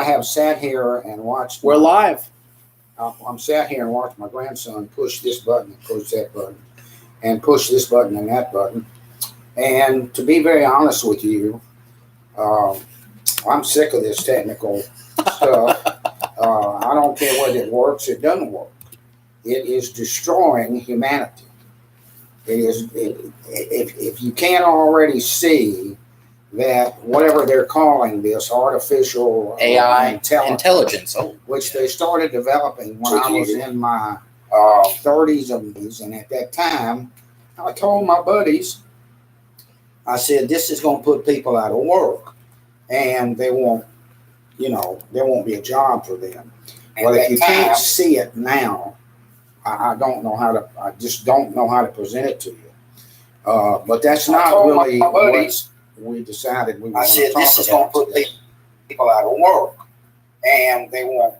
I have sat here and watched. We're live. I'm sat here and watched my grandson push this button and push that button and push this button and that button. And to be very honest with you, I'm sick of this technical stuff. I don't care whether it works, it doesn't work. It is destroying humanity. It is. If you can't already see that whatever they're calling this artificial AI intelligence, which they started developing when I was in my 30s and at that time, I told my buddies, I said, this is going to put people out of work, and they won't, there won't be a job for them. Well, if you can't see it now, I just don't know how to present it to you. But that's not really what we decided we were going to talk about. I said, this is going to put people out of work, and they won't,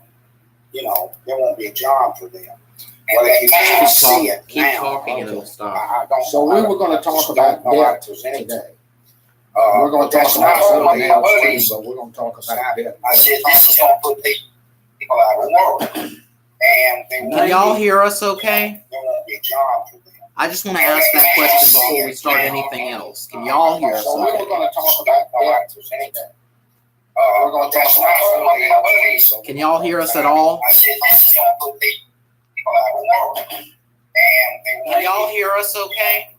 there won't be a job for them. Well, if you can't see it keep talking and it'll stop. So we were going to talk about debt today. We're going to talk about something else too, but we're going to talk about debt. I said, this is going to put people out of work. Can y'all hear us okay? I just want to ask that question before we start anything else. Can y'all hear us okay? Can y'all hear us at all? Can y'all hear us okay?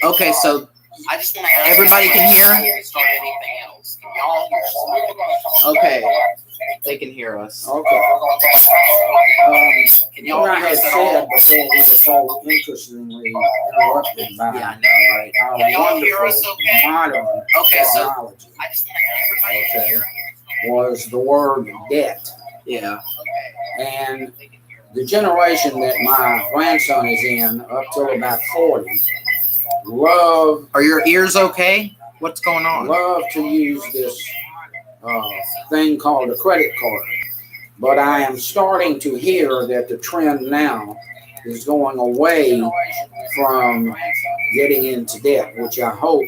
Okay, so I just want to ask. Everybody can hear? Start anything else. Can y'all hear us? Okay. They can hear us. Okay. Can y'all hear us at all? Before we were so interestingly interrupted by I know, right? Can y'all hear us okay? Modern technology. I just want everybody to hear. Was the word debt. Yeah. And the generation that my grandson is in, up till about 40, love. Are your ears okay? What's going on? Love to use this thing called a credit card. But I am starting to hear that the trend now is going away from getting into debt, which I hope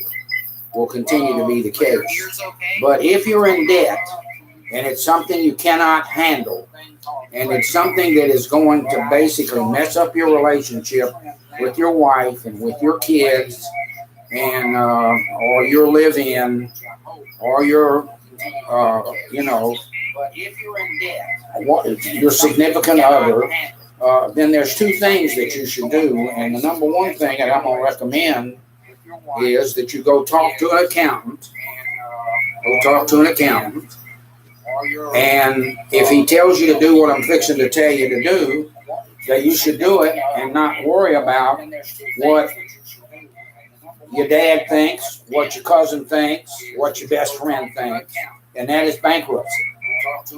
will continue to be the case. But if you're in debt and it's something you cannot handle, and it's something that is going to basically mess up your relationship with your wife and with your kids, and or your live-in, or your your significant other, then there's two things that you should do. And the number one thing that I'm going to recommend is that you go talk to an accountant. And if he tells you to do what I'm fixing to tell you to do, that you should do it and not worry about what your dad thinks, what your cousin thinks, what your best friend thinks, and that is bankruptcy.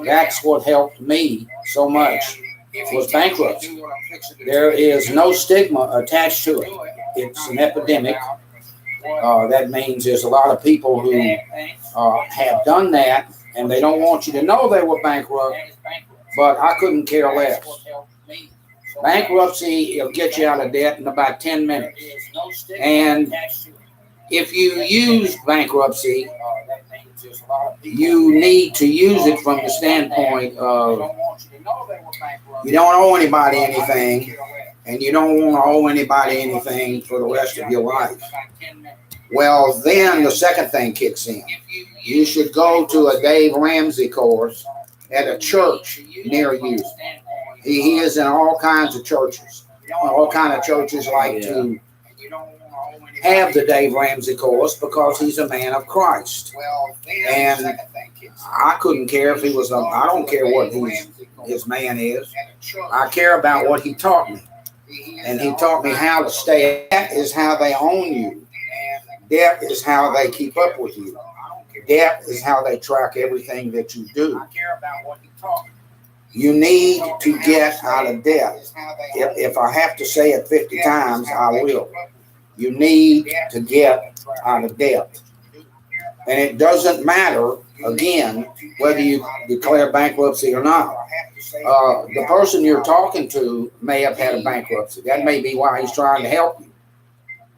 That's what helped me so much, was bankruptcy. There is no stigma attached to it. It's an epidemic. That means there's a lot of people who have done that, and they don't want you to know they were bankrupt, but I couldn't care less. Bankruptcy will get you out of debt in about 10 minutes. And if you use bankruptcy, you need to use it from the standpoint of you don't owe anybody anything, and you don't want to owe anybody anything for the rest of your life. Well, then the second thing kicks in. You should go to a Dave Ramsey course at a church near you. He is in all kinds of churches. All kinds of churches like to have the Dave Ramsey course because he's a man of Christ. And I couldn't care if he was I don't care what his man is. I care about what he taught me. And he taught me how to stay. That is how they own you. Debt is how they keep up with you. Debt is how they track everything that you do. You need to get out of debt. If I have to say it 50 times, I will. You need to get out of debt. And it doesn't matter, again, whether you declare bankruptcy or not. The person you're talking to may have had a bankruptcy. That may be why he's trying to help you.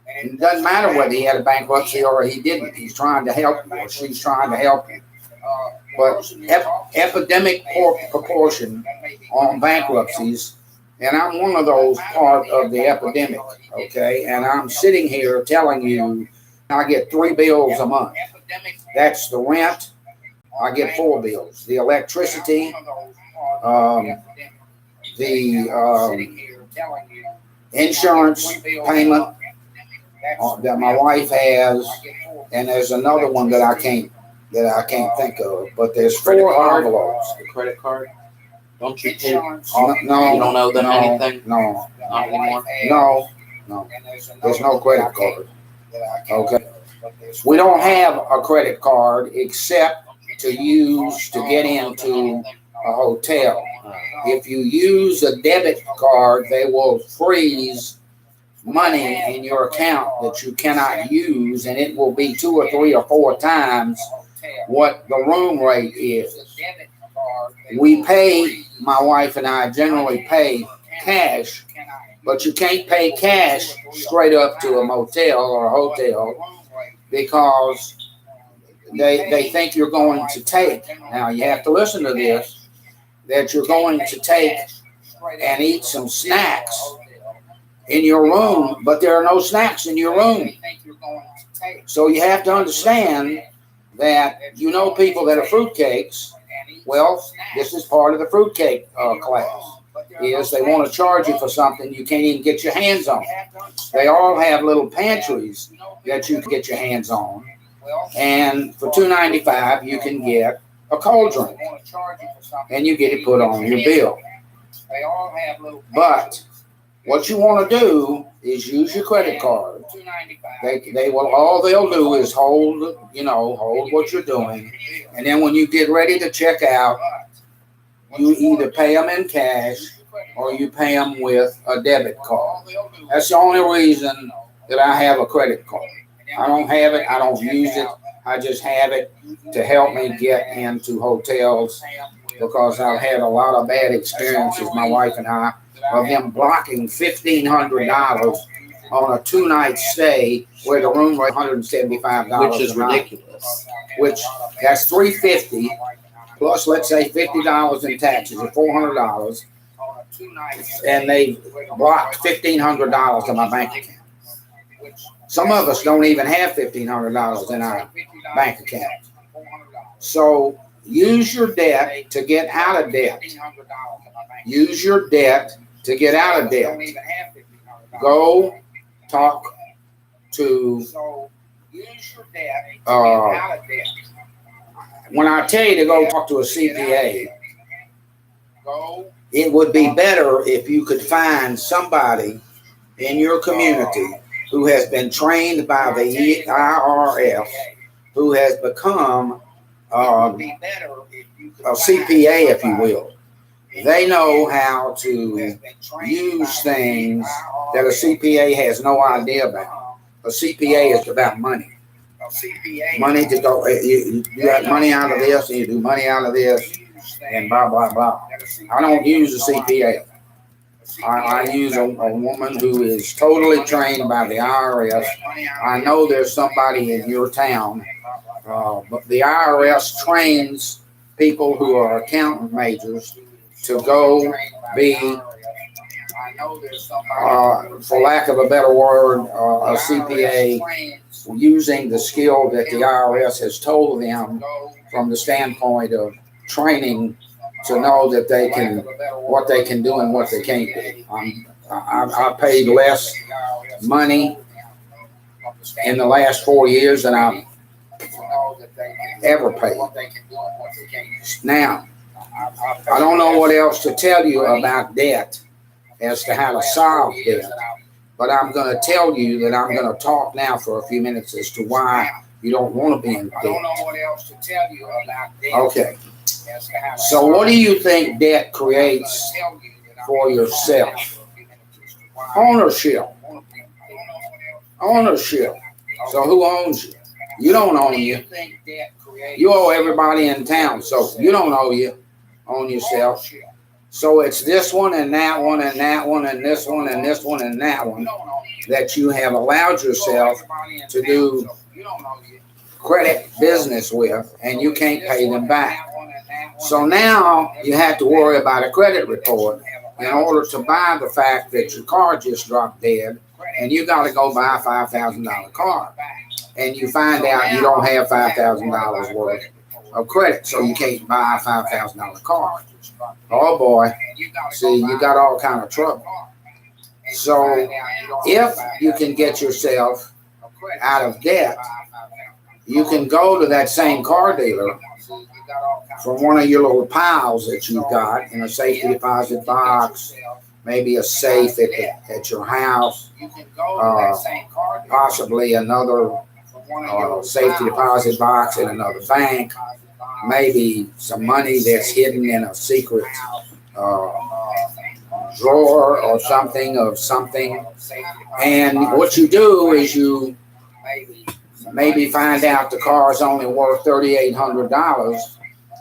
And it doesn't matter whether he had a bankruptcy or he didn't. He's trying to help you, or she's trying to help you. but epidemic proportion on bankruptcies, and I'm one of those part of the epidemic, okay? And I'm sitting here telling you I get 3 bills a month. That's the rent. I get 4 bills. The electricity, the insurance payment that my wife has, and there's another one that I can't think of. But there's 4 envelopes. The credit card. Don't you pay? No, you don't owe them anything. No, not anymore. No. There's no credit card. Okay. We don't have a credit card except to use to get into a hotel. If you use a debit card, they will freeze money in your account that you cannot use, and it will be 2 or 3 or 4 times what the room rate is. We pay, my wife and I generally pay cash, but you can't pay cash straight up to a motel or a hotel because they think you're going to take. Now you have to listen to this, that you're going to take and eat some snacks in your room, but there are no snacks in your room. So you have to understand that people that are fruitcakes. Well, this is part of the fruitcake class. Is they want to charge you for something you can't even get your hands on. They all have little pantries that you can get your hands on, and for $2.95 you can get a cold drink, and you get it put on your bill. But what you want to do is use your credit card. They will, all they'll do is hold what you're doing, and then when you get ready to check out, you either pay them in cash or you pay them with a debit card. That's the only reason that I have a credit card. I don't have it. I don't use it. I just have it to help me get into hotels because I've had a lot of bad experiences, my wife and I, of them blocking $1,500 on a 2-night stay where the room rate $175, which is ridiculous. Which that's $350 plus, let's say, $50 in taxes or $400, and they blocked $1,500 in my bank account. Some of us don't even have $1,500 in our bank account. So use your debt to get out of debt. Use your debt to get out of debt. Go talk to when I tell you to go talk to a CPA, it would be better if you could find somebody in your community who has been trained by the IRS, who has become a CPA, if you will. They know how to use things that a CPA has no idea about. A CPA is about money. Money to go, you got money out of this, and you do money out of this, and blah, blah, blah. I don't use a CPA. I use a woman who is totally trained by the IRS. I know there's somebody in your town, but the IRS trains people who are accountant majors to go be, for lack of a better word, a CPA, using the skill that the IRS has told them from the standpoint of training to know that they can, what they can do and what they can't do. I paid less money in the last 4 years than I've ever paid. Now, I don't know what else to tell you about debt as to how to solve debt, but I'm going to tell you that I'm going to talk now for a few minutes as to why you don't want to be in debt. I don't know what else to tell you about debt. Okay. So what do you think debt creates for yourself? Ownership. Ownership. So who owns you? You don't own you. You owe everybody in town, so you don't own yourself. So it's this one and that one and that one and this one and this one and that one that you have allowed yourself to do credit business with, and you can't pay them back. So now you have to worry about a credit report in order to buy the fact that your car just dropped dead, and you got to go buy a $5,000 car, and you find out you don't have $5,000 worth of credit, so you can't buy a $5,000 car. Oh boy, see, you got all kind of trouble. So if you can get yourself out of debt, you can go to that same car dealer from one of your little piles that you've got in a safety deposit box, maybe a safe at your house, possibly another safety deposit box in another bank, maybe some money that's hidden in a secret drawer or something of something. And what you do is you maybe find out the car is only worth $3,800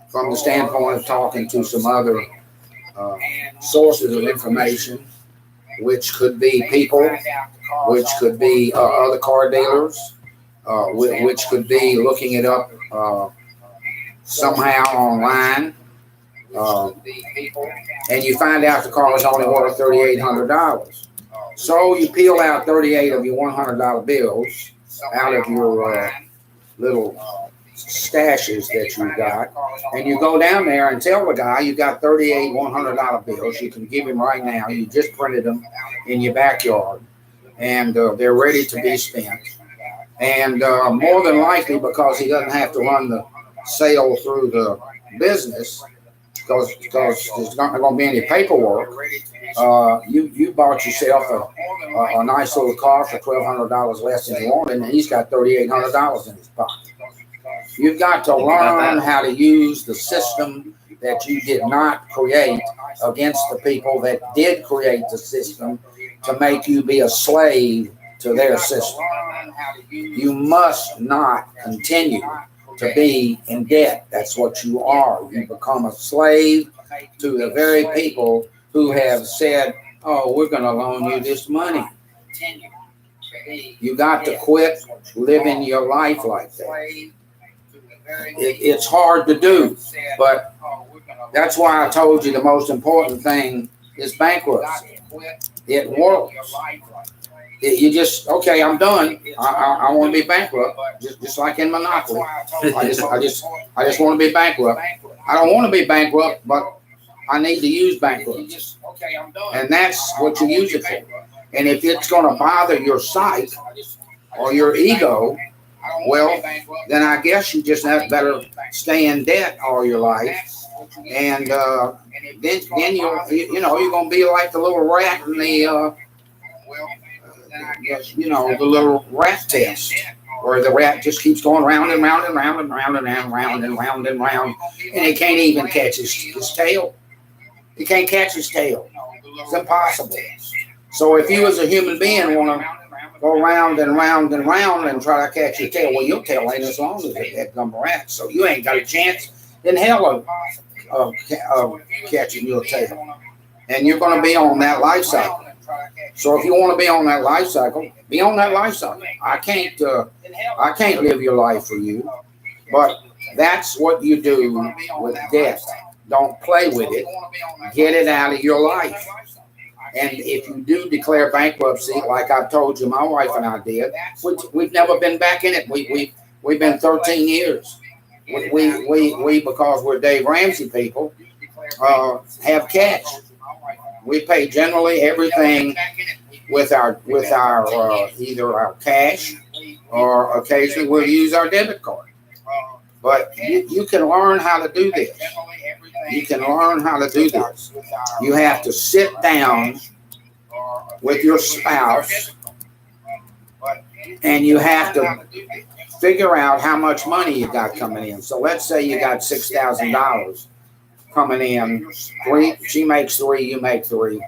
from the standpoint of talking to some other sources of information, which could be people, which could be other car dealers, which could be looking it up somehow online, and you find out the car is only worth $3,800. So you peel out 38 of your $100 bills out of your little stashes that you've got, and you go down there and tell the guy you got 38 $100 bills. You can give him right now. You just printed them in your backyard, and they're ready to be spent. And more than likely, because he doesn't have to run the sale through the business, because there's not going to be any paperwork, you bought yourself a nice little car for $1,200 less than you wanted, and he's got $3,800 in his pocket. You've got to learn how to use the system that you did not create against the people that did create the system to make you be a slave to their system. You must not continue to be in debt. That's what you are. You become a slave to the very people who have said, oh, we're going to loan you this money. You got to quit living your life like that. It's hard to do, but that's why I told you the most important thing is bankruptcy. It works. You just, okay, I'm done. I want to be bankrupt, just like in Monopoly. I just want to be bankrupt. I don't want to be bankrupt, but I need to use bankruptcy. And that's what you use it for. And if it's going to bother your psyche or your ego, well, then I guess you just have better stay in debt all your life, and then you're going to be like the little rat in the the little rat test, where the rat just keeps going round and round and round and round and round and round and round and round, and he can't even catch his tail. He can't catch his tail. It's impossible. So if you as a human being want to go round and round and round and try to catch your tail, well, your tail ain't as long as that gum rat, so you ain't got a chance in hell of catching your tail. And you're going to be on that life cycle. So if you want to be on that life cycle, be on that life cycle. I can't live your life for you, but that's what you do with debt. Don't play with it. Get it out of your life. And if you do declare bankruptcy, like I told you, my wife and I did, we've never been back in it. We've been 13 years. We because we're Dave Ramsey people, have cash. We pay generally everything with our either our cash, or occasionally we'll use our debit card. But you can learn how to do this. You can learn how to do this. You have to sit down with your spouse, and you have to figure out how much money you got coming in. So let's say you got $6,000 coming in. She makes $3, you make $3.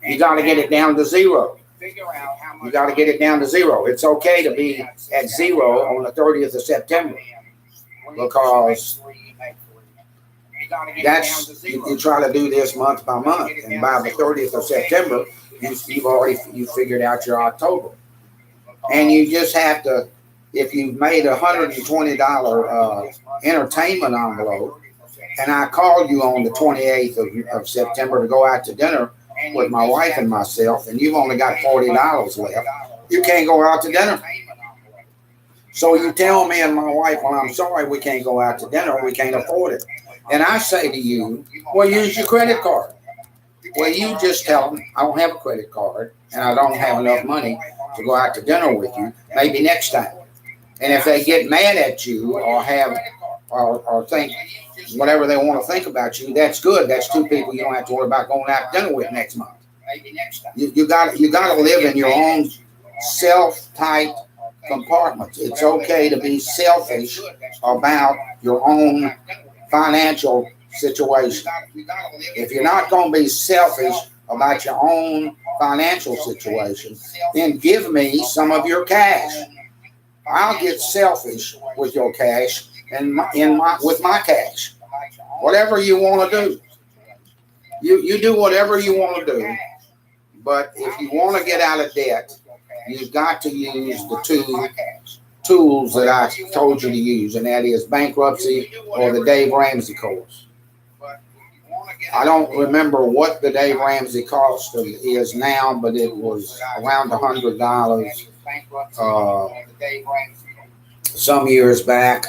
You got to get it down to zero. You got to get it down to zero. It's okay to be at zero on the 30th of September, because that's, you try to do this month by month, and by the 30th of September, you figured out your October. And you just have to if you made $120 entertainment envelope, and I called you on the 28th of September to go out to dinner with my wife and myself, and you've only got $40 left, you can't go out to dinner. So you tell me and my wife, well, I'm sorry, we can't go out to dinner, we can't afford it. And I say to you, well, use your credit card. Well, you just tell them, I don't have a credit card, and I don't have enough money to go out to dinner with you, maybe next time. And if they get mad at you or have or think whatever they want to think about you, that's good. That's two people you don't have to worry about going out to dinner with next month. You got to live in your own self-tight compartments. It's okay to be selfish about your own financial situation. If you're not going to be selfish about your own financial situation, then give me some of your cash. I'll get selfish with your cash and with my cash. Whatever you want to do. You do whatever you want to do. But if you want to get out of debt, you've got to use the two tools that I told you to use, and that is bankruptcy or the Dave Ramsey course. I don't remember what the Dave Ramsey cost is now, but it was around $100 some years back.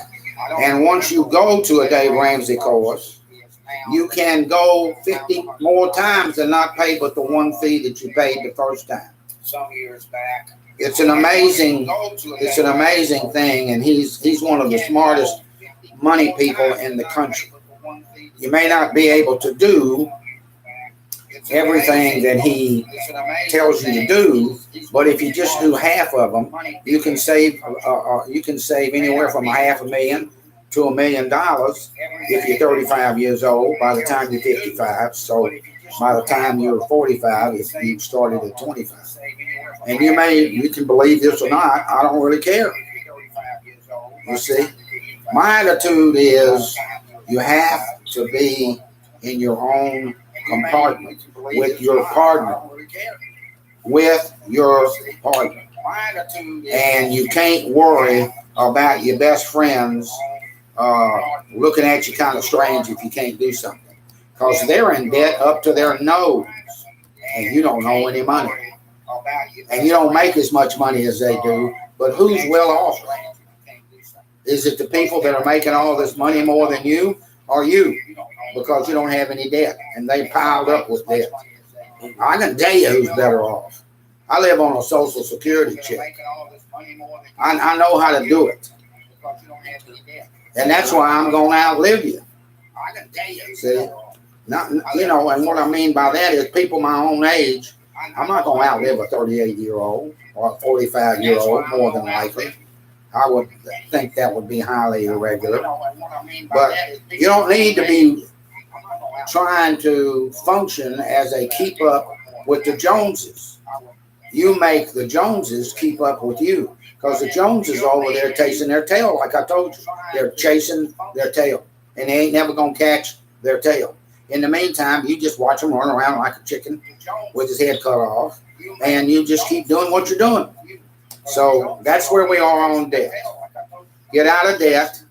And once you go to a Dave Ramsey course, you can go 50 more times and not pay but the one fee that you paid the first time. Some years back. It's an amazing thing, and he's one of the smartest money people in the country. You may not be able to do everything that he tells you to do, but if you just do half of them, you can save anywhere from $500,000 to $1 million if you're 35 years old by the time you're 55. So by the time you're 45, if you started at 25. And you can believe this or not, I don't really care. You see, my attitude is you have to be in your own compartment with your partner. And you can't worry about your best friends looking at you kind of strange if you can't do something. Because they're in debt up to their nose, and you don't owe any money. And you don't make as much money as they do, but who's well off? Is it the people that are making all this money more than you, or you? Because you don't have any debt, and they piled up with debt. I can tell you who's better off. I live on a Social Security check. I know how to do it. And that's why I'm going to outlive you. See? And what I mean by that is people my own age, I'm not going to outlive a 38-year-old or a 45-year-old, more than likely. I would think that would be highly irregular. But you don't need to be trying to function as a keep up with the Joneses. You make the Joneses keep up with you, because the Joneses are over there chasing their tail, like I told you. They're chasing their tail, and they ain't never going to catch their tail. In the meantime, you just watch them run around like a chicken with his head cut off, and you just keep doing what you're doing. So that's where we are on debt. Get out of debt.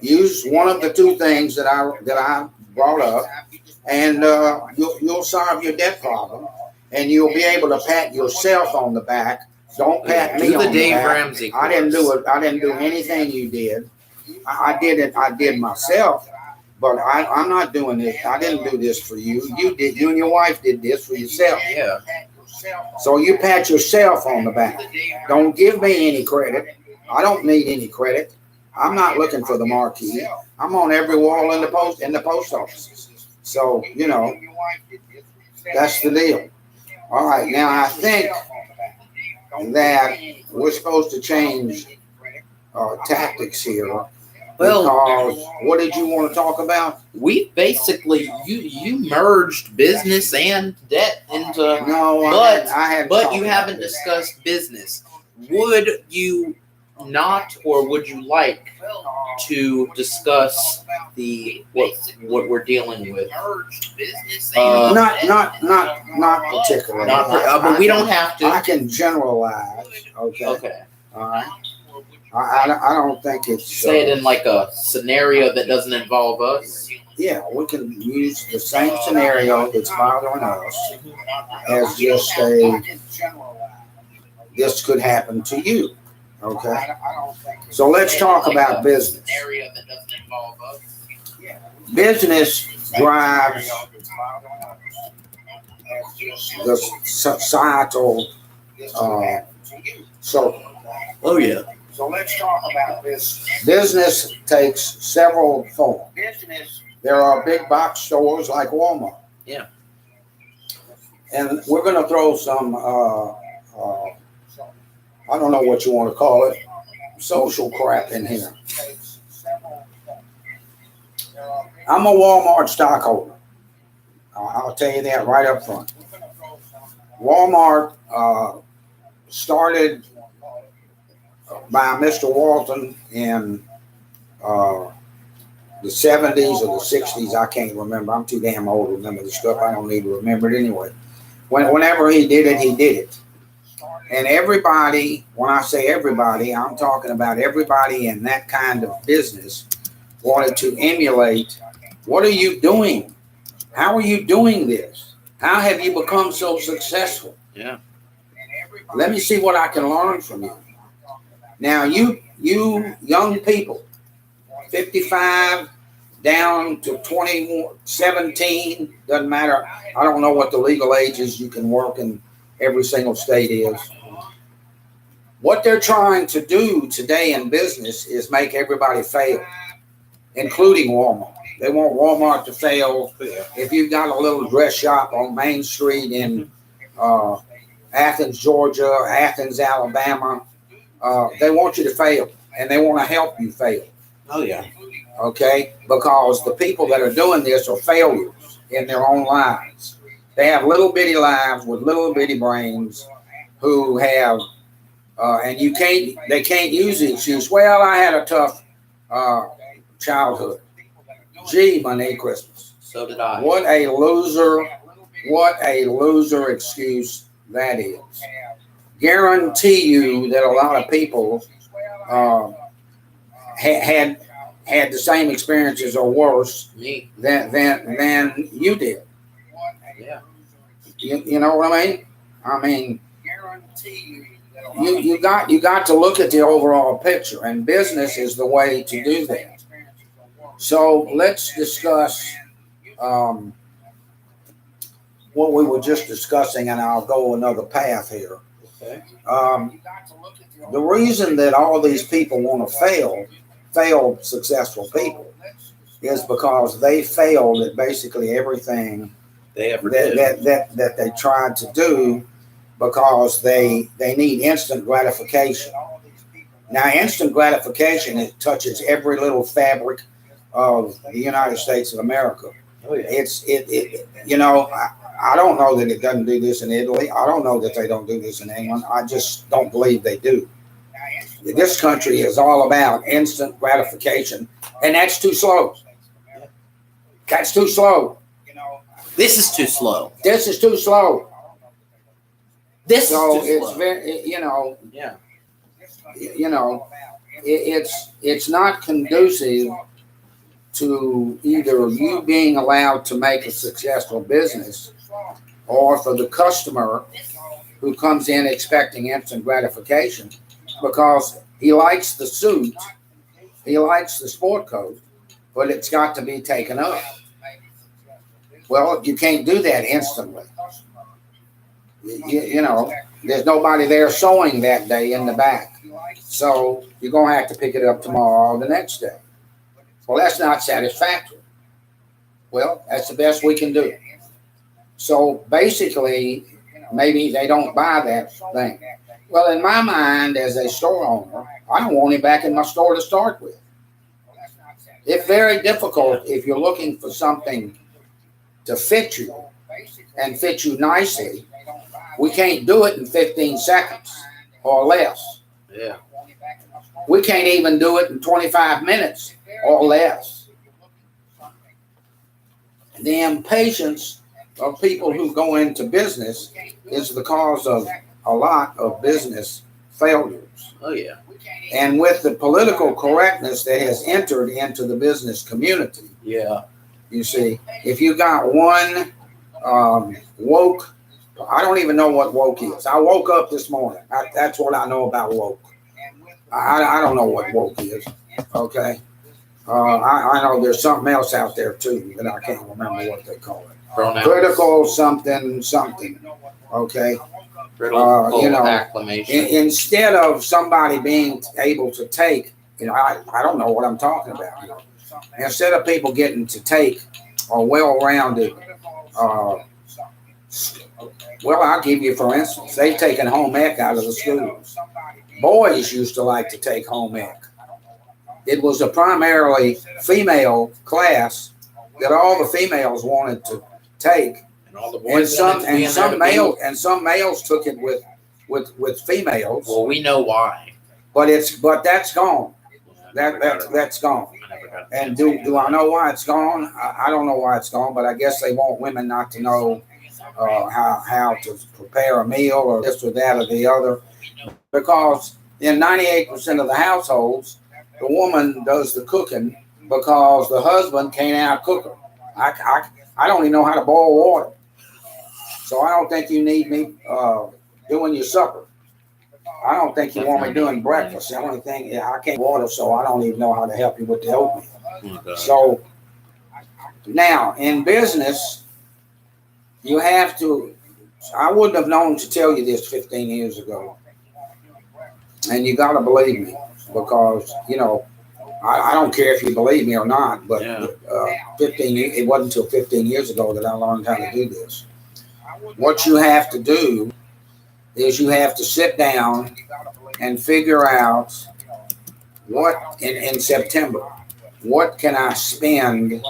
Use one of the two things that I brought up, and you'll solve your debt problem, and you'll be able to pat yourself on the back. Don't pat me on the Dave back. Ramsey course. I didn't do it. I didn't do anything you did. I did it. I did myself. But I'm not doing this. I didn't do this for you. You did. You and your wife did this for yourself. Yeah. So you pat yourself on the back. Don't give me any credit. I don't need any credit. I'm not looking for the marquee. I'm on every wall in the post office. So that's the deal. All right. Now I think that we're supposed to change tactics here. Well, because what did you want to talk about? We basically you merged business and debt into but you haven't discussed business. Would you not, or would you like to discuss what we're dealing with? Not particularly. But we don't have to. I can generalize. Okay. Okay. All right. I don't think it's. Say it in like a scenario that doesn't involve us. Yeah, we can use the same scenario that's bothering us as just this could happen to you. Okay. So let's talk about business. Business drives the societal circle. Oh yeah. So let's talk about business. Business takes several forms. There are big box stores like Walmart. Yeah. And we're going to throw some, I don't know what you want to call it, social crap in here. I'm a Walmart stockholder. I'll tell you that right up front. Walmart started by Mr. Walton in the 70s or the 60s. I can't remember. I'm too damn old to remember the stuff. I don't need to remember it anyway. Whenever he did it, he did it. And everybody, when I say everybody, I'm talking about everybody in that kind of business wanted to emulate. What are you doing? How are you doing this? How have you become so successful? Yeah. Let me see what I can learn from you. Now, you young people, 55 down to 17, doesn't matter. I don't know what the legal ages you can work in every single state is. What they're trying to do today in business is make everybody fail, including Walmart. They want Walmart to fail. If you've got a little dress shop on Main Street in Athens, Georgia, Athens, Alabama, they want you to fail, and they want to help you fail. Oh, yeah. Okay? Because the people that are doing this are failures in their own lives. They have little bitty lives with little bitty brains who have, and they can't use the excuse, well, I had a tough childhood. Gee, Money Christmas. So did I. What a loser excuse that is. Guarantee you that a lot of people had the same experiences or worse than you did. Yeah. You know what I mean? I mean, you got to look at the overall picture, and business is the way to do that. So let's discuss what we were just discussing, and I'll go another path here. Okay. The reason that all these people want to fail successful people, is because they failed at basically everything they ever did. that they tried to do, because they need instant gratification. Now, instant gratification, it touches every little fabric of the United States of America. Oh, yeah. I don't know that it doesn't do this in Italy. I don't know that they don't do this in England. I just don't believe they do. This country is all about instant gratification, and that's too slow. That's too slow. This is too slow. This is too slow. This so is too it's slow. very, Yeah. It's not conducive to either you being allowed to make a successful business, or for the customer who comes in expecting instant gratification, because he likes the suit, he likes the sport coat, but it's got to be taken up. Well, you can't do that instantly. There's nobody there sewing that day in the back. So you're going to have to pick it up tomorrow or the next day. Well, that's not satisfactory. Well, that's the best we can do. So basically, maybe they don't buy that thing. Well, in my mind, as a store owner, I don't want him back in my store to start with. It's very difficult if you're looking for something to fit you and fit you nicely. We can't do it in 15 seconds or less. Yeah. We can't even do it in 25 minutes or less. The impatience of people who go into business is the cause of a lot of business failures. Oh yeah. And with the political correctness that has entered into the business community, yeah, you see, if you got one woke, I don't even know what woke is. I woke up this morning. That's what I know about woke. I don't know what woke is. Okay. I know there's something else out there too, but I can't remember what they call it. Pronouns. Critical something. Okay. Acclamation. Instead of somebody being able to take, I don't know what I'm talking about. Instead of people getting to take a well-rounded, well, I'll give you for instance, they've taken home ec out of the schools. Boys used to like to take home ec. It was a primarily female class that all the females wanted to take, and all the boys some males took it with females. Well, we know why. But that's gone. That's gone. And do I know why it's gone? I don't know why it's gone, but I guess they want women not to know how to prepare a meal or this or that or the other, because in 98% of the households, the woman does the cooking because the husband can't out-cook her. I don't even know how to boil water. So I don't think you need me doing your supper. I don't think you want me doing breakfast. The only thing, I can't water, so I don't even know how to help you with the oatmeal. Okay. So now in business, you have to, I wouldn't have known to tell you this 15 years ago. And you got to believe me, because, I don't care if you believe me or not, but 15 years, it wasn't until 15 years ago that I learned how to do this. What you have to do is you have to sit down and figure out what, in September, what can I spend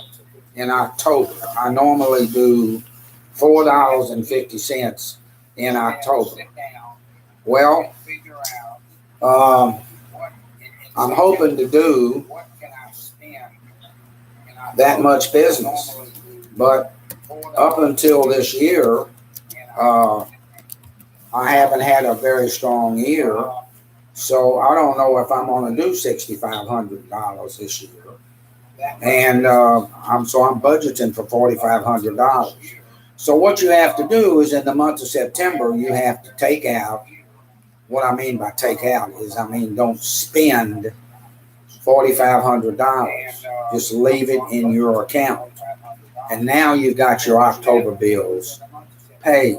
in October? I normally do $4.50 in October. Well, I'm hoping to do that much business, but up until this year, I haven't had a very strong year, so I don't know if I'm going to do $6,500 this year, and I'm budgeting for $4,500. So what you have to do is in the month of September, you have to take out. What I mean by take out is, don't spend $4,500. Just leave it in your account. And now you've got your October bills paid.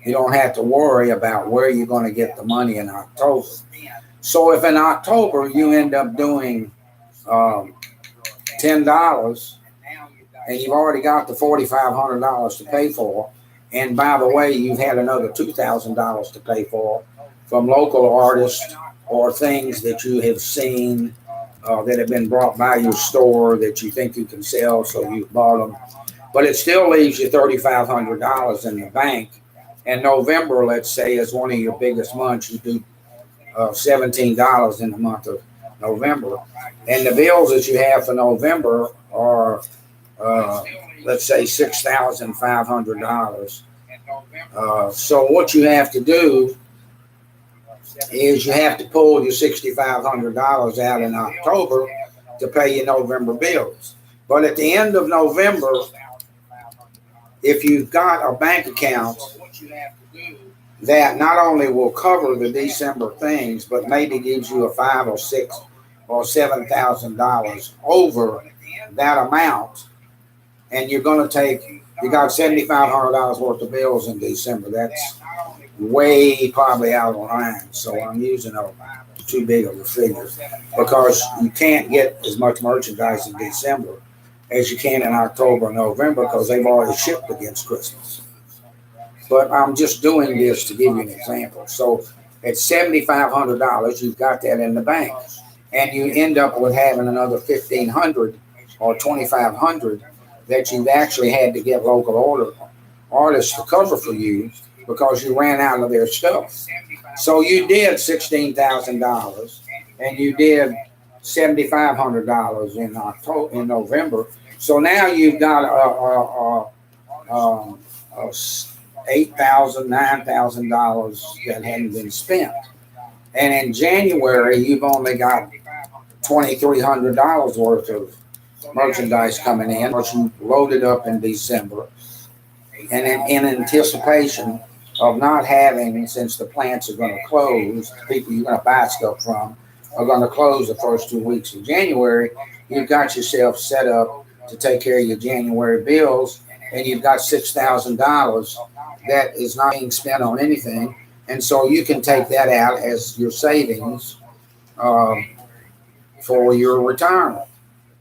You don't have to worry about where you're going to get the money in October. So if in October you end up doing $10, and you've already got the $4,500 to pay for, and by the way, you've had another $2,000 to pay for from local artists or things that you have seen that have been brought by your store that you think you can sell, so you bought them. But it still leaves you $3,500 in the bank. And November, let's say, is one of your biggest months. You do $17 in the month of November. And the bills that you have for November are, let's say, $6,500. So what you have to do is you have to pull your $6,500 out in October to pay your November bills. But at the end of November, if you've got a bank account that not only will cover the December things, but maybe gives you a $5,000 or $6,000 or $7,000 over that amount, and you're going to take, you got $7,500 worth of bills in December. That's way probably out of line. So I'm using too big of a figure, because you can't get as much merchandise in December as you can in October and November, because they've already shipped against Christmas. But I'm just doing this to give you an example. So at $7,500, you've got that in the bank, and you end up with having another $1,500 or $2,500 that you've actually had to get local artists to cover for you, because you ran out of their stuff. So you did $16,000, and you did $7,500 in November. So now you've got $8,000, $9,000 that hadn't been spent. And in January, you've only got $2,300 worth of merchandise coming in, which you loaded up in December. And in anticipation of not having, since the plants are going to close, the people you're going to buy stuff from are going to close the first 2 weeks of January, you've got yourself set up to take care of your January bills, and you've got $6,000 that is not being spent on anything. And so you can take that out as your savings for your retirement.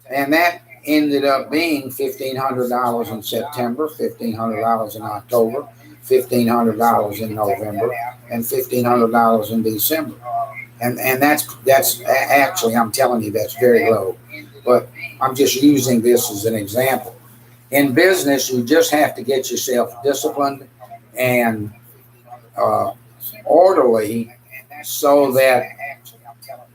And that ended up being $1,500 in September, $1,500 in October, $1,500 in November, and $1,500 in December. And that's actually, I'm telling you, that's very low. But I'm just using this as an example. In business, you just have to get yourself disciplined and orderly so that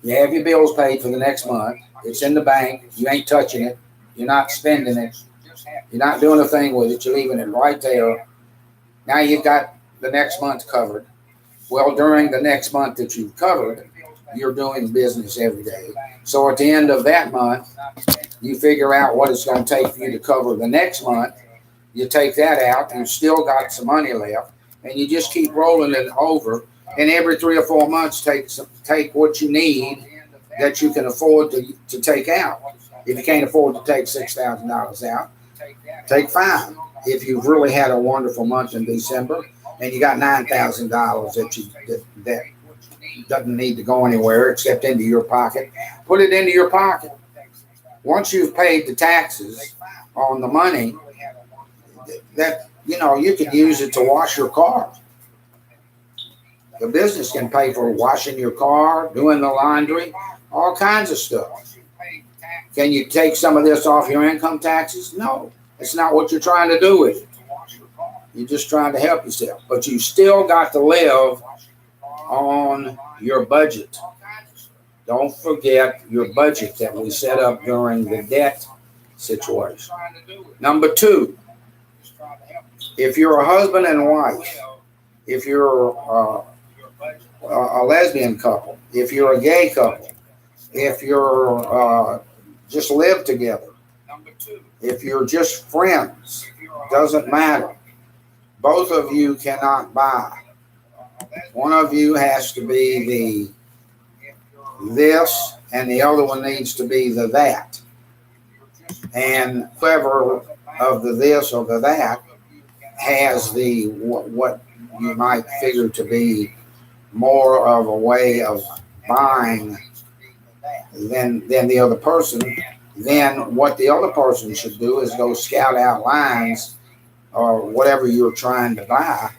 you have your bills paid for the next month. It's in the bank. You ain't touching it. You're not spending it. You're not doing a thing with it. You're leaving it right there. Now you've got the next month covered. Well, during the next month that you've covered, you're doing business every day. So at the end of that month, you figure out what it's going to take for you to cover the next month. You take that out, and you've still got some money left, and you just keep rolling it over. And every 3 or 4 months, take what you need that you can afford to take out. If you can't afford to take $6,000 out, take 5. If you've really had a wonderful month in December and you got $9,000 that doesn't need to go anywhere except into your pocket, put it into your pocket. Once you've paid the taxes on the money, that you can use it to wash your car. The business can pay for washing your car, doing the laundry, all kinds of stuff. Can you take some of this off your income taxes? No, it's not what you're trying to do with it. You're just trying to help yourself. But you still got to live on your budget. Don't forget your budget that we set up during the debt situation. Number 2, if you're a husband and wife, if you're a lesbian couple, if you're a gay couple, if you're just live together, if you're just friends, doesn't matter. Both of you cannot buy. One of you has to be the this, and the other one needs to be the that. And whoever of the this or the that has the what you might figure to be more of a way of buying than the other person, then what the other person should do is go scout out lines or whatever you're trying to buy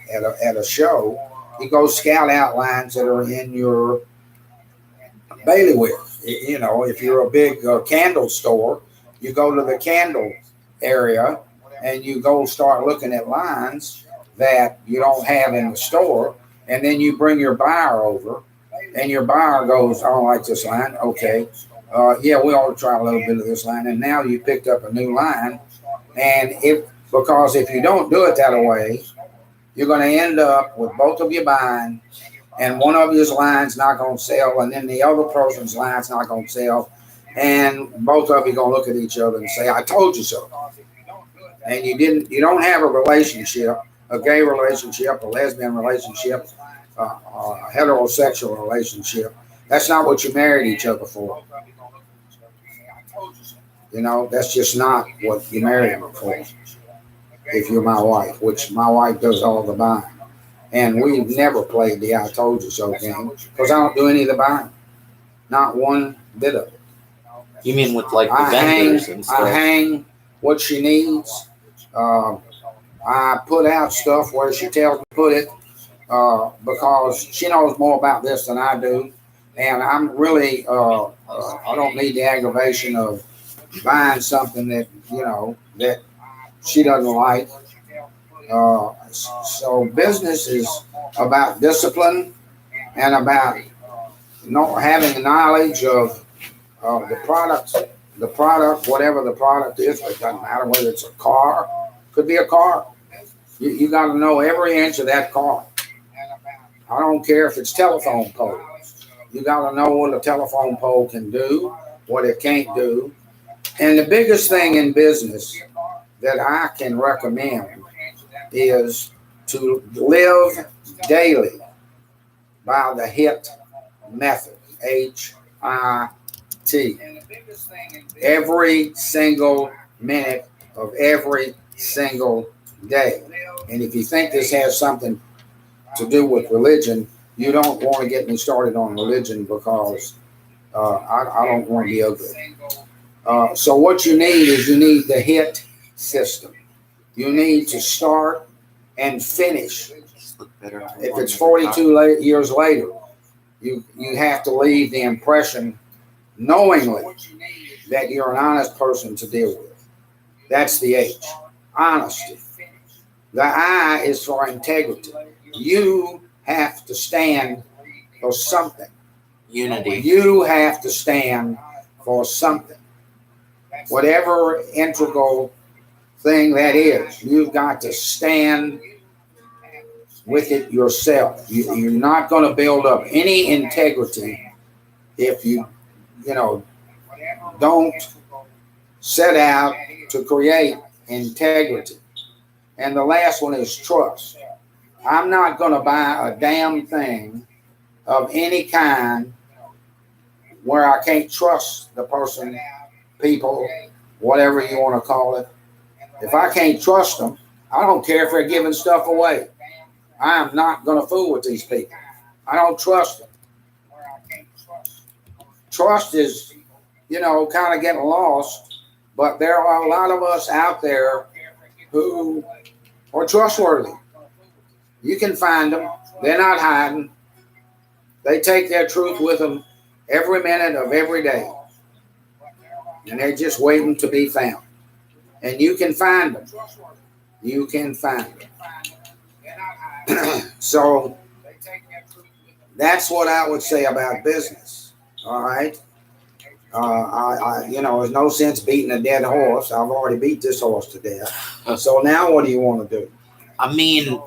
at a show. You go scout out lines that are in your bailiwick. If you're a big candle store, you go to the candle area and you go start looking at lines that you don't have in the store, and then you bring your buyer over, and your buyer goes, "I don't like this line." Okay, yeah, we ought to try a little bit of this line, and now you picked up a new line, and because if you don't do it that way, you're going to end up with both of you buying, and one of your line's not going to sell, and then the other person's line's not going to sell, and both of you going to look at each other and say, "I told you so." And you don't have a relationship, a gay relationship, a lesbian relationship, a heterosexual relationship. That's not what you married each other for. That's just not what you married them for. If you're my wife, which my wife does all the buying. And we've never played the "I told you so" game because I don't do any of the buying. Not one bit of it. You mean with like the vendors and stuff? I hang what she needs. I put out stuff where she tells me to put it because she knows more about this than I do. And I'm really, I don't need the aggravation of buying something that, that she doesn't like. So business is about discipline and about having knowledge of the product, whatever the product is. It doesn't matter whether it's a car, could be a car. You got to know every inch of that car. I don't care if it's telephone poles. You got to know what a telephone pole can do, what it can't do. And the biggest thing in business that I can recommend is to live daily by the HIT method, HIT. Every single minute of every single day. And if you think this has something to do with religion, you don't want to get me started on religion because I don't want to be ugly. So what you need is you need the HIT system. You need to start and finish. If it's 42 years later, you have to leave the impression knowingly that you're an honest person to deal with. That's the H, honesty. The I is for integrity. You have to stand for something. Unity. You have to stand for something. Whatever integral thing that is, you've got to stand with it yourself. You're not going to build up any integrity if you don't set out to create integrity. And the last one is trust. I'm not going to buy a damn thing of any kind where I can't trust the person, people, whatever you want to call it. If I can't trust them, I don't care if they're giving stuff away. I am not going to fool with these people. I don't trust them. Trust is, kind of getting lost, but there are a lot of us out there who are trustworthy. You can find them. They're not hiding. They take their truth with them every minute of every day. And they're just waiting to be found. And you can find them. You can find them. So that's what I would say about business. All right. There's no sense beating a dead horse. I've already beat this horse to death. So now what do you want to do? I mean,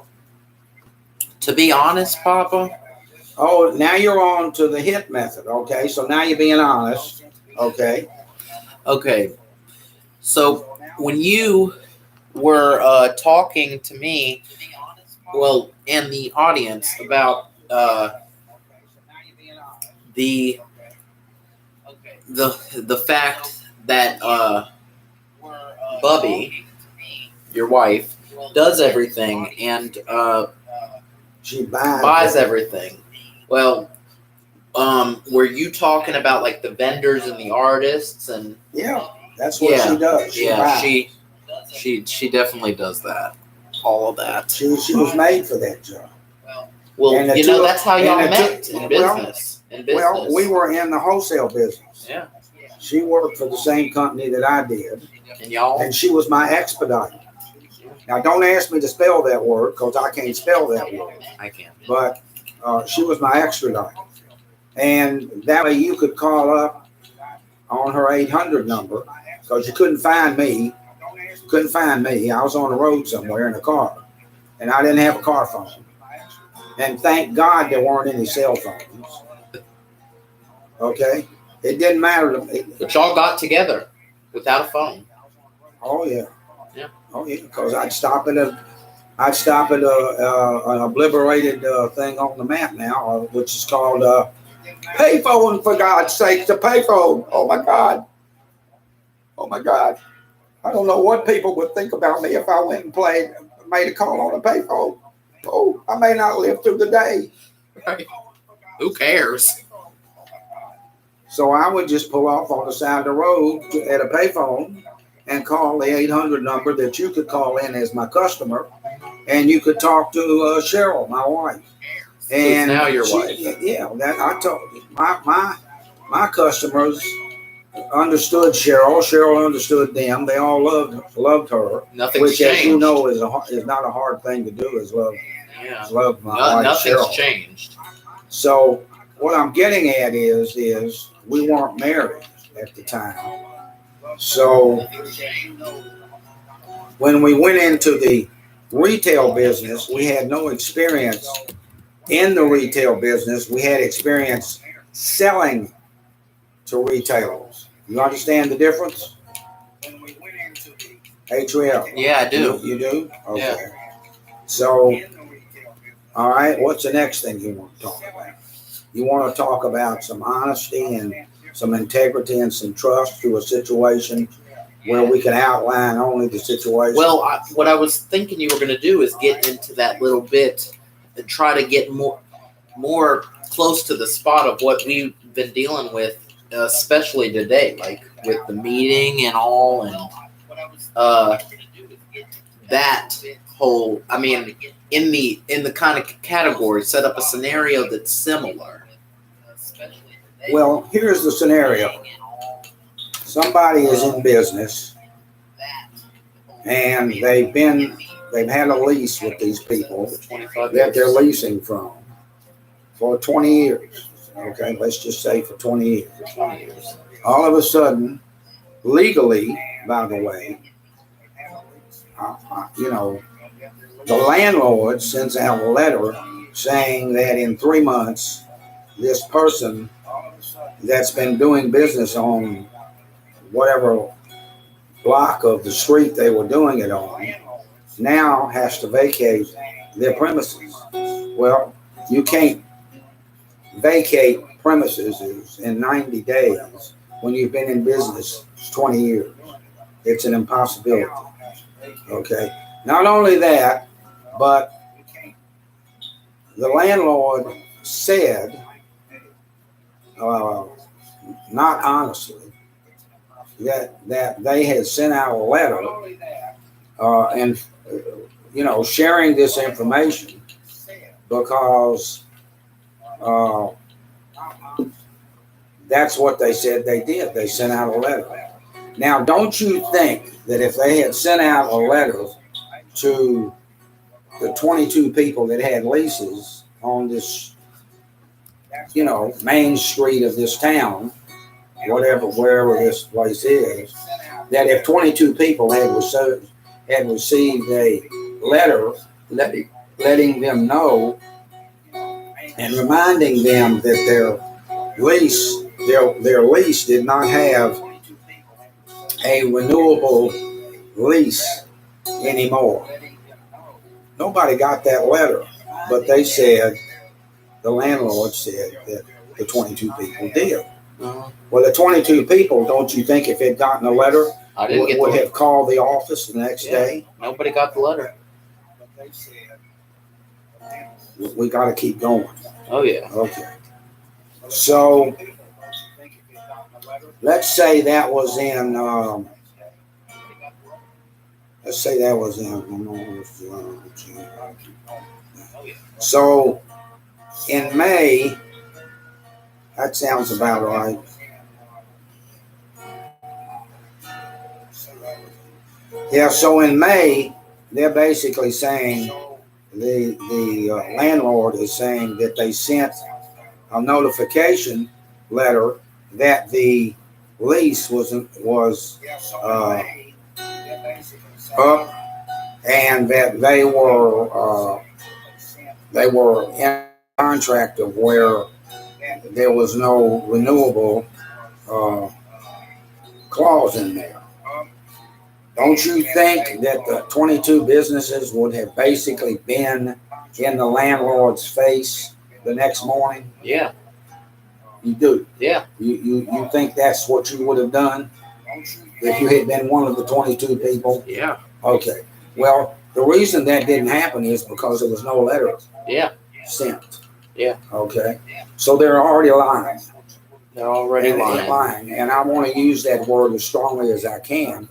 to be honest, Papa. Oh, now you're on to the HIT method. Okay. So now you're being honest. Okay. Okay. So when you were talking to me, well, and the audience about the fact that Bubby, your wife, does everything and she buys everything. Well, were you talking about like the vendors and the artists and? Yeah, that's what she does. She definitely does that. All of that. She was made for that job. Well, that's how y'all met in business. Well, we were in the wholesale business. Yeah. She worked for the same company that I did. And she was my expediter. Now, don't ask me to spell that word because I can't spell that word. I can't. But she was my expediter. And that way you could call up on her 800 number because you couldn't find me. I was on the road somewhere in a car. And I didn't have a car phone. And thank God there weren't any cell phones. Okay? It didn't matter to me. But y'all got together without a phone. Oh, yeah. Yeah. Oh, yeah. Because I'd stop at an obliterated thing on the map now, which is called payphone, for God's sake, the payphone. Oh, my God. Oh, my God. I don't know what people would think about me if I went and made a call on a payphone. Oh, I may not live through the day. Right. Who cares? So I would just pull off on the side of the road at a payphone and call the 800 number that you could call in as my customer, and you could talk to Cheryl, my wife. And now your wife. Yeah, that I told you. My customers understood Cheryl. Cheryl understood them. They all loved her. Nothing's which, changed. As you know, is not a hard thing to do. Is love. Yeah. Love my wife, nothing's Cheryl. Changed. So what I'm getting at is we weren't married at the time. So when we went into the retail business, we had no experience in the retail business. We had experience selling to retailers. You understand the difference? Atriel. Yeah, I do. You do? Okay. Yeah. So, all right, what's the next thing you want to talk about? You want to talk about some honesty and some integrity and some trust to a situation where we can outline only the situation? Well, what I was thinking you were going to do is get into that little bit and try to get more close to the spot of what we've been dealing with, especially today, like with the meeting and all, and that whole. I mean, in the kind of category, set up a scenario that's similar. Well, here's the scenario. Somebody is in business, and they've had a lease with these people that they're leasing from for 20 years. Okay, let's just say for 20 years. All of a sudden, legally, by the way, the landlord sends out a letter saying that in 3 months, this person that's been doing business on whatever block of the street they were doing it on now has to vacate their premises. Well, you can't vacate premises in 90 days when you've been in business 20 years. It's an impossibility. Okay. Not only that, but the landlord said, not honestly, that they had sent out a letter and sharing this information because that's what they said they did. They sent out a letter. Now, don't you think that if they had sent out a letter to the 22 people that had leases on this, main street of this town, wherever this place is, that if 22 people had received a letter letting them know and reminding them that their lease did not have a renewable lease anymore. Nobody got that letter, but they said, the landlord said that the 22 people did. Well, the 22 people, don't you think if they'd gotten a letter, would have called the office the next day? Nobody got the letter. We got to keep going. Oh, yeah. Okay. So, let's say that was in, so in May, that sounds about right. Yeah, so in May, they're basically saying, the landlord is saying that they sent a notification letter that the lease was up and that they were in contract of where there was no renewable clause in there. Don't you think that the 22 businesses would have basically been in the landlord's face the next morning? Yeah. You do? Yeah. You think that's what you would have done if you had been one of the 22 people? Yeah. Okay. Well, the reason that didn't happen is because there was no letter sent. Yeah. Okay. So they're already lying. They're already lying. And I want to use that word as strongly as I can,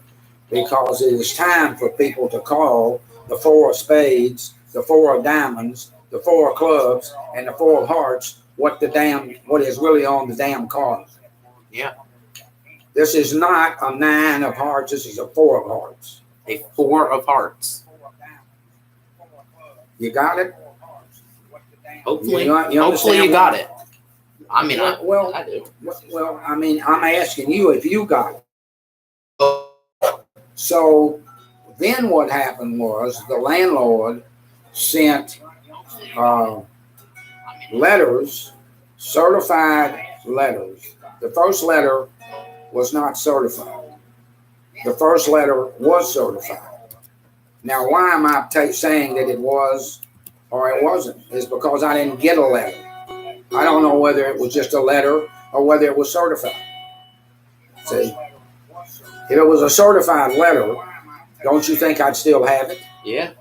because it is time for people to call the 4 of spades, the 4 of diamonds, the 4 of clubs, and the 4 of hearts, what is really on the damn card. Yeah. This is not a 9 of hearts, this is a 4 of hearts. A 4 of hearts. You got it? Hopefully you got it. I mean, I do. Well, I mean, I'm asking you if you got it. So then what happened was the landlord sent letters, certified letters. The first letter was not certified. The first letter was certified. Now, why am I saying that it was or it wasn't? Is because I didn't get a letter. I don't know whether it was just a letter or whether it was certified. See, if it was a certified letter, don't you think I'd still have it? Yeah.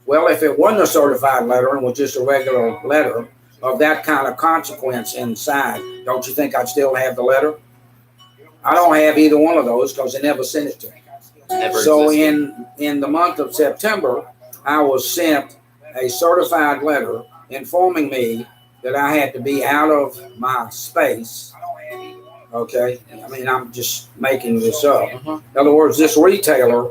Well, if it wasn't a certified letter and was just a regular letter of that kind of consequence inside, don't you think I'd still have the letter? I don't have either one of those because they never sent it to me. So in the month of September, I was sent a certified letter informing me that I had to be out of my space. Okay, I mean, I'm just making this up. In other words, this retailer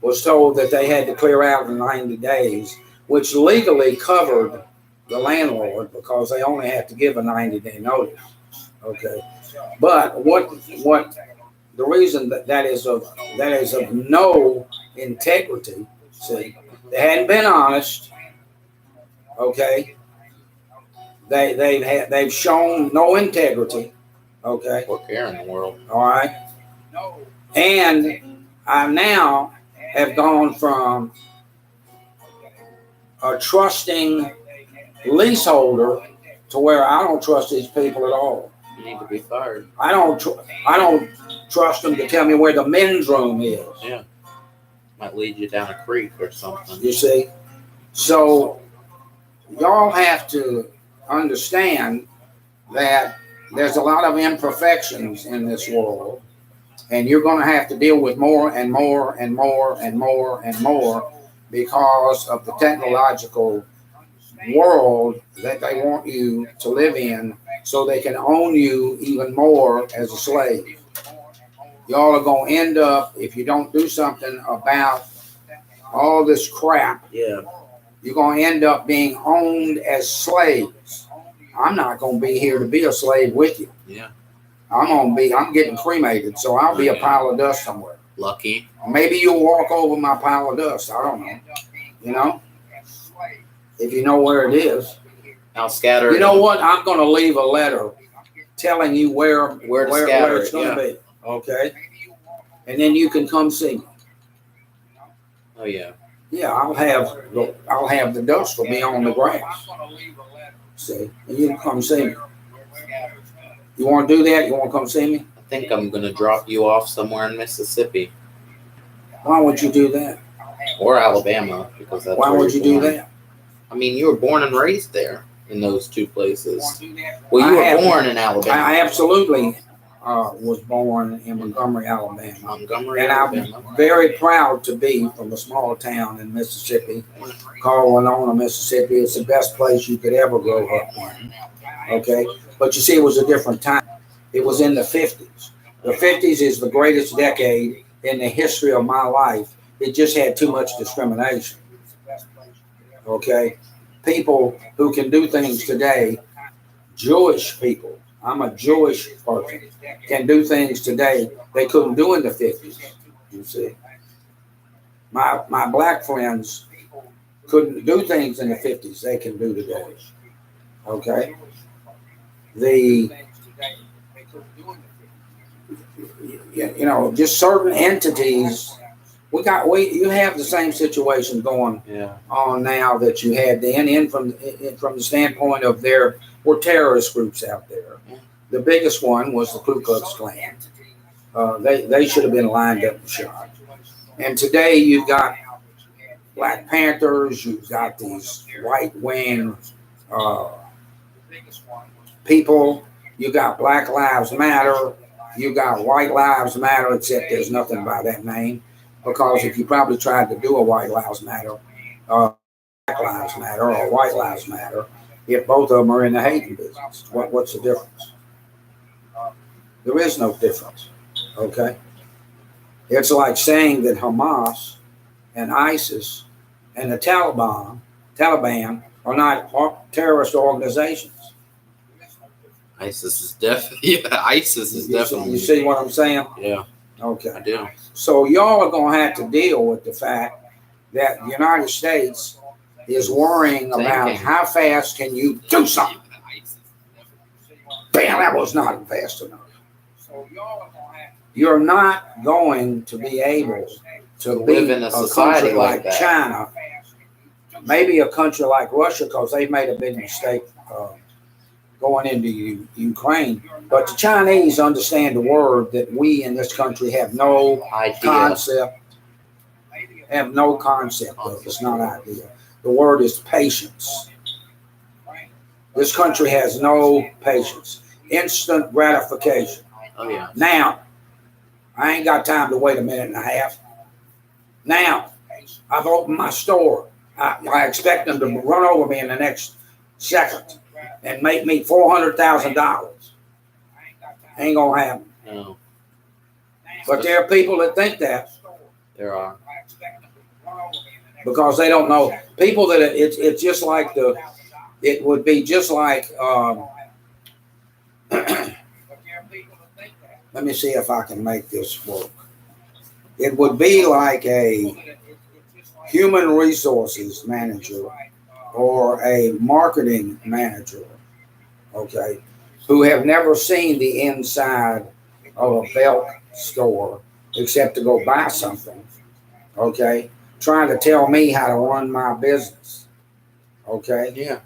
was told that they had to clear out in 90 days, which legally covered the landlord because they only have to give a 90-day notice. Okay, but what the reason that is of no integrity. See, they hadn't been honest. Okay, they've shown no integrity. Okay, what care in the world? All right, and I now have gone from a trusting leaseholder to where I don't trust these people at all. You need to be fired. I don't trust them to tell me where the men's room is. Yeah, might lead you down a creek or something. You see, so y'all have to understand that there's a lot of imperfections in this world, and you're going to have to deal with more and more and more and more and more because of the technological world that they want you to live in so they can own you even more as a slave. Y'all are going to end up, if you don't do something about all this crap, you're going to end up being owned as slaves. I'm not going to be here to be a slave with you. Yeah. I'm getting cremated, so I'll be a pile of dust somewhere. Lucky. Maybe you'll walk over my pile of dust. I don't know. You know? If you know where it is. I'll scatter. You know what? I'm going to leave a letter telling you where it's going to be. Okay? And then you can come see me. Oh, yeah. Yeah, I'll have the dust will be on the grass. See? And you can come see me. You want to do that? You want to come see me? I think I'm going to drop you off somewhere in Mississippi. Why would you do that? Or Alabama, because that's why would you do that? I mean, you were born and raised there in those two places. Well, you were born in Alabama. I absolutely was born in Montgomery, Alabama. And I'm very proud to be from a small town in Mississippi called Winona, Mississippi. It's the best place you could ever grow up in. Okay? But you see, it was a different time. It was in the 50s. The 50s is the greatest decade in the history of my life. It just had too much discrimination. Okay? People who can do things today, Jewish people, I'm a Jewish person, can do things today they couldn't do in the 50s. You see? My black friends couldn't do things in the 50s they can do today. Okay? Just certain entities. You have the same situation going on now that you had then, and from the standpoint of there were terrorist groups out there. The biggest one was the Ku Klux Klan. They should have been lined up and shot. And today you've got Black Panthers, you've got these right-wing people, you got Black Lives Matter, you got White Lives Matter, except there's nothing by that name. Because if you probably tried to do a White Lives Matter, Black Lives Matter, or White Lives Matter, if both of them are in the hating business, what's the difference? There is no difference. Okay? It's like saying that Hamas and ISIS and the Taliban are not terrorist organizations. ISIS is definitely. You see what I'm saying? Yeah. Okay. I do. So y'all are going to have to deal with the fact that the United States is worrying about how fast can you do something. Bam! Now that was not fast enough. You're not going to be able to live in a society country like China, maybe a country like Russia, because they made a big mistake going into Ukraine. But the Chinese understand the word that we in this country have no concept. Have no concept of. It's not idea. The word is patience. This country has no patience. Instant gratification. Oh yeah. Now, I ain't got time to wait a minute and a half. Now, I've opened my store. I expect them to run over me in the next second and make me $400,000. Ain't gonna happen. No. But there are people that think that. There are. Because they don't know. People that it's just like it would be just like let me see if I can make this work. It would be like a human resources manager or a marketing manager, okay, who have never seen the inside of a belt store except to go buy something, okay, trying to tell me how to run my business, okay? Yeah.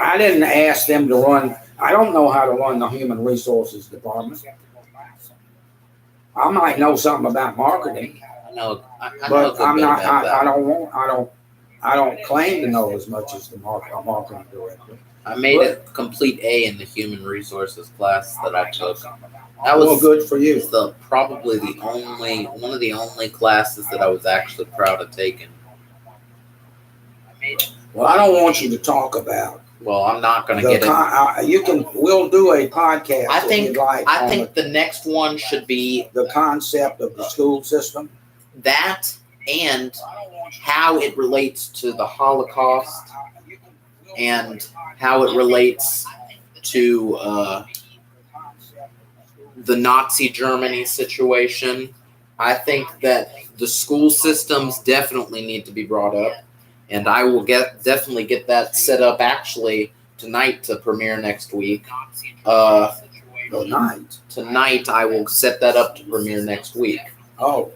I didn't ask them to run. I don't know how to run the human resources department. I might know something about marketing. I know, but I'm not. I don't claim to know as much as the marketing director. I made a complete A in the human resources class that I took. That was good for you. It was probably one of the only classes that I was actually proud of taking. Well, I don't want you to talk about. Well, I'm not going to get it. We'll do a podcast. I think the next one should be the concept of the school system. That and how it relates to the Holocaust and how it relates to the Nazi Germany situation. I think that the school systems definitely need to be brought up. And I will definitely get that set up actually tonight to premiere next week. Tonight I will set that up to premiere next week. Oh.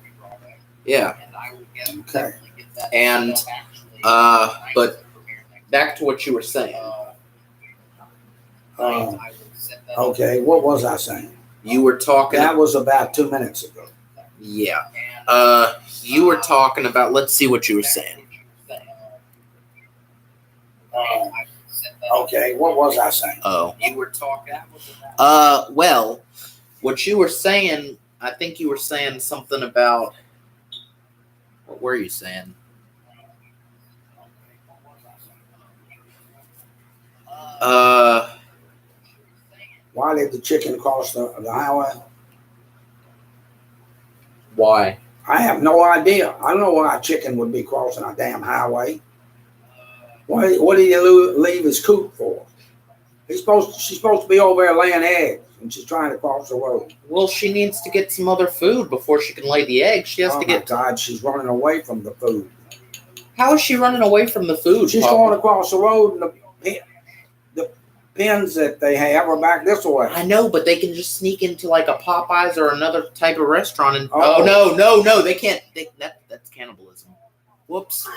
Yeah. Okay. And but back to what you were saying. Okay, what was I saying? You were talking. That was about 2 minutes ago. Yeah. You were talking about. Let's see what you were saying. Okay, what was I saying? Oh. You were talking. Well, what you were saying, I think you were saying something about. What were you saying? Why did the chicken cross the highway? Why? I have no idea. I don't know why a chicken would be crossing a damn highway. What did he leave his coop for? She's supposed to be over there laying eggs, and she's trying to cross the road. Well, she needs to get some other food before she can lay the eggs. She has to get. Oh my God, she's running away from the food. How is she running away from the food? She's going across the road, and the pens that they have are back this way. I know, but they can just sneak into like a Popeyes or another type of restaurant. And no, they can't. That's cannibalism. Whoops.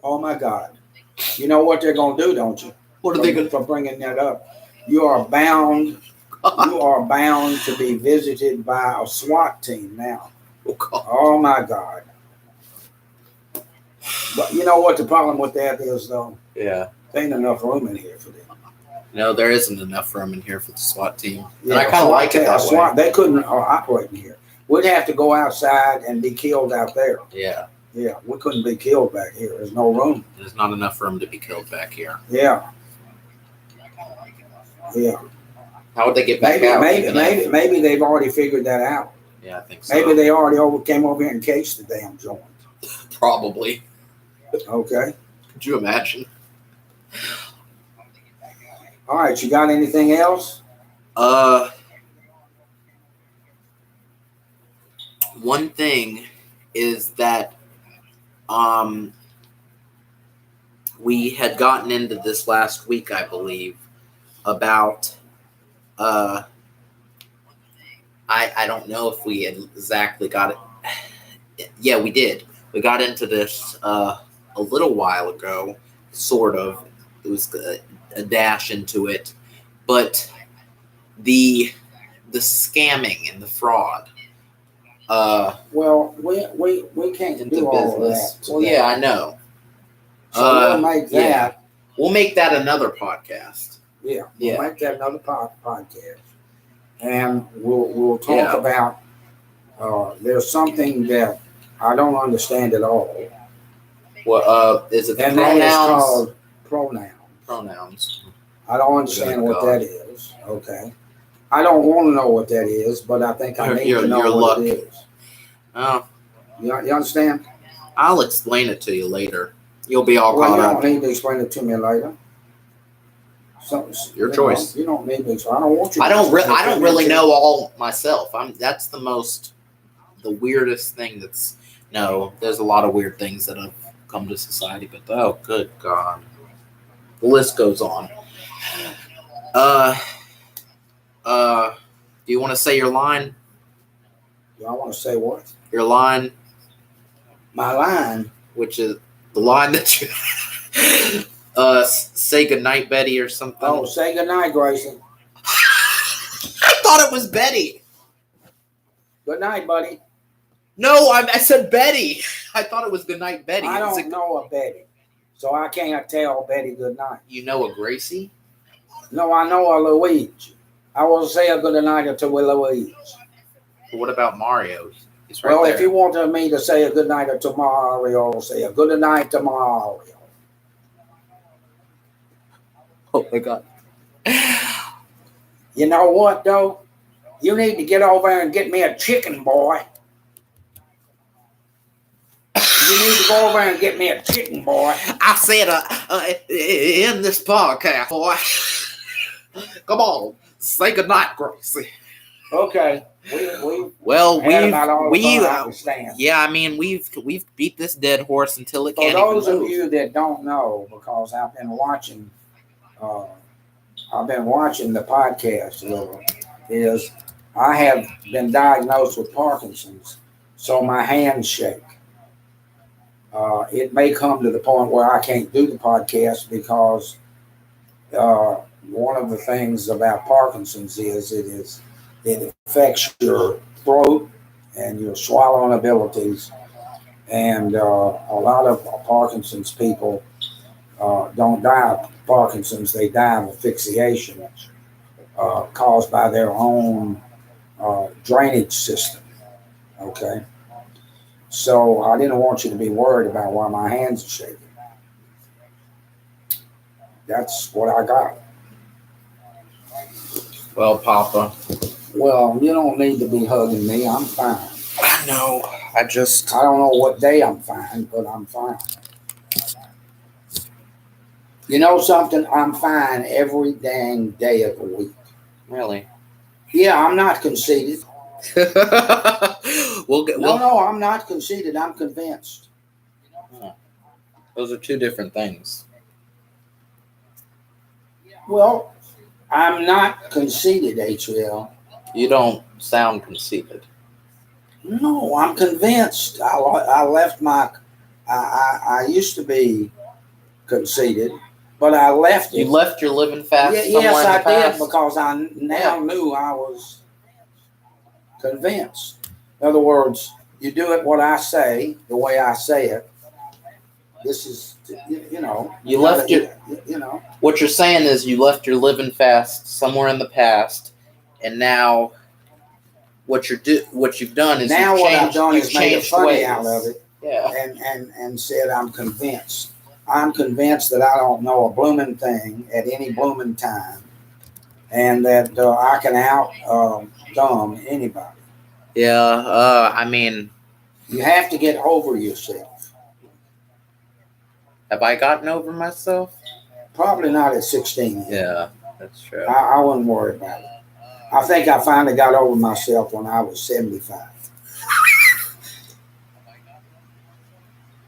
Oh my God. You know what they're going to do, don't you? What are they going to for bringing that up? You are bound to be visited by a SWAT team now. Oh my God. But you know what the problem with that is, though? Yeah. There ain't enough room in here for them. No, there isn't enough room in here for the SWAT team. Yeah, and I kind of like it that way. They couldn't operate in here. We'd have to go outside and be killed out there. Yeah. Yeah, we couldn't be killed back here. There's no room. There's not enough room to be killed back here. Yeah. Yeah. How would they get back out? Maybe they've already figured that out. Yeah, I think so. Maybe they already came over here and cased the damn joint. Probably. Okay. Could you imagine? All right, you got anything else? One thing is that we had gotten into this last week, I believe, about I don't know if we had exactly got it. Yeah, we did. We got into this a little while ago, sort of. It was a dash into it, but the scamming and the fraud. Well, we can't do all of that. Well, yeah, I know. So we'll make that. Yeah. We'll make that another podcast. Yeah, we'll make that another podcast, and we'll talk about. There's something that I don't understand at all. Well, is it the and pronouns? That is called pronouns. Pronouns. I don't understand what that is. Okay. I don't want to know what that is, but I think I need to know what it is. Oh. You understand? I'll explain it to you later. You'll be all caught up. You don't need to explain it to me later. Your choice. You don't need to explain. I don't want you to I don't really know all myself. That's the weirdest thing that's... No, there's a lot of weird things that have come to society, but oh, good God. The list goes on. Do you want to say your line? Do I want to say what? Your line. My line? Which is the line that you... say goodnight, Betty, or something. Oh, say goodnight, Grayson. I thought it was Betty. Good night, buddy. No, I said Betty. I thought it was goodnight, Betty. I don't know a Betty, so I can't tell Betty good night. You know a Gracie? No, I know a Luigi. I will say a good night to Luigi. What about Mario? He's right there. If you want me to say a good night to Mario, I'll say a good night to Mario. Oh my God. You know what, though? You need to get over there and get me a chicken, boy. You need to go over there and get me a chicken, boy. I said in this podcast, boy. Come on. Say goodnight, Gracie. Okay. Yeah, I mean, we've beat this dead horse until it can't even move. For those of you that don't know, because I've been watching the podcast a little, is I have been diagnosed with Parkinson's, so my hands shake. It may come to the point where I can't do the podcast because one of the things about Parkinson's is it affects your throat and your swallowing abilities, and a lot of Parkinson's people don't die of Parkinson's, they die of asphyxiation caused by their own drainage system. Okay? So I didn't want you to be worried about why my hands are shaking. That's what I got. Well, Papa. Well, you don't need to be hugging me. I'm fine. I know. I don't know what day I'm fine, but I'm fine. You know something? I'm fine every dang day of the week. Really? Yeah, I'm not conceited. No, I'm not conceited. I'm convinced. Those are two different things. Well, I'm not conceited, Atriel. You don't sound conceited. No, I'm convinced. I left my... I used to be conceited, but I left it. You left your living fast somewhere yes, in the I past? did, because I now knew I was convinced. In other words, you do it what I say, the way I say it. This is, you know. You left your... You know. What you're saying is you left your living fast somewhere in the past, and now what you've done is now what I've done is made a funny ways. out of it. Yeah. And said I'm convinced. I'm convinced that I don't know a blooming thing at any blooming time, and that I can out-dumb anybody. Yeah, I mean... You have to get over yourself. Have I gotten over myself? Probably not at 16. Yeah, that's true. I wouldn't worry about it. I think I finally got over myself when I was 75.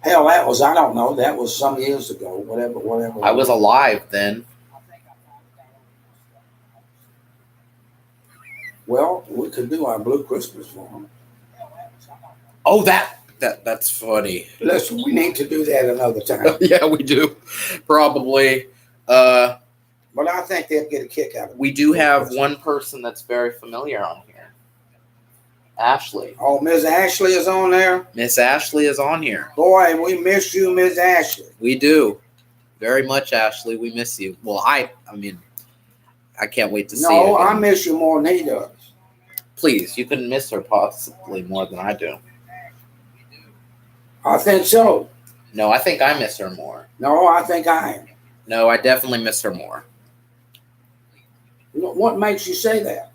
Hell, that was, I don't know, that was some years ago, whatever. I was alive then. Well, we could do our Blue Christmas for them. Oh, that's funny. Listen, we need to do that another time. Yeah, we do. Probably. But I think they'll get a kick out of it. We do have one person that's very familiar on here. Ashley. Oh, Miss Ashley is on there? Miss Ashley is on here. Boy, we miss you, Miss Ashley. We do. Very much, Ashley. We miss you. Well, I mean, I can't wait to see you. No, I miss you more than he does. Please, you can miss her possibly more than I do. I think so. No, I think I miss her more. No, I think I am. No, I definitely miss her more. What makes you say that?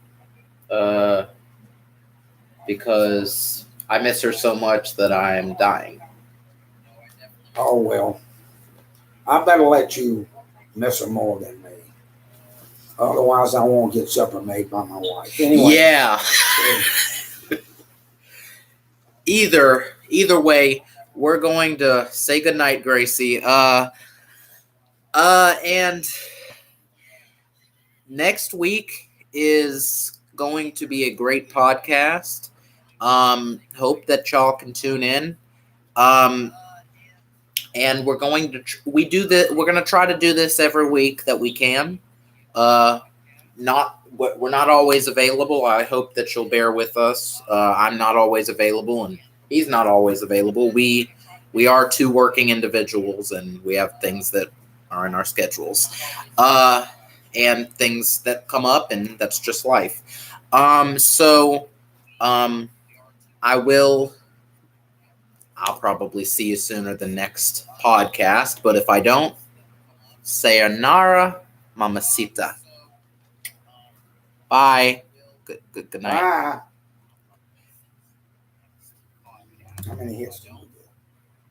Because I miss her so much that I'm dying. Oh, well. I better let you miss her more than me. Otherwise, I won't get supper made by my wife. Anyway. Yeah. Either way, we're going to say goodnight, Gracie. And next week is going to be a great podcast. Hope that y'all can tune in. And we're going to we're going to try to do this every week that we can. We're not always available. I hope that you'll bear with us. I'm not always available, and he's not always available. We are two working individuals, and we have things that are in our schedules, and things that come up, and that's just life. I'll probably see you sooner than next podcast, but if I don't, sayonara, mamacita. Bye. Good night. Bye. How many hits?